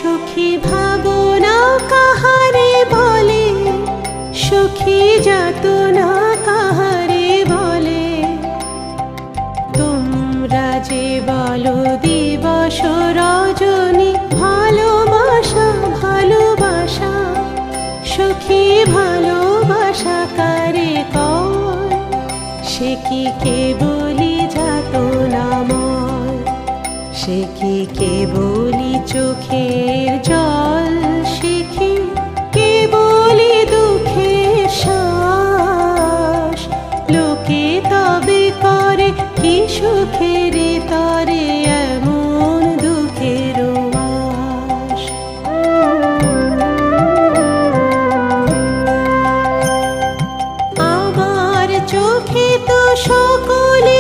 সুখী ভাবনা কাহারে বলে, সুখী যাতনা কাহারে বলে। তোমরা যে বলো দিবস রজনী, ভালোবাসা ভালোবাসা, সুখী ভালোবাসা কারে কয়, সে কি কেবলি যাতনাময়, সে কি কেবলি চোখের জল, সে কি কেবলি দুঃখের শ্বাস। লোকে তবে করে কি সুখের তরে এমন দুঃখের বাস। আমার চোখে তো সকলে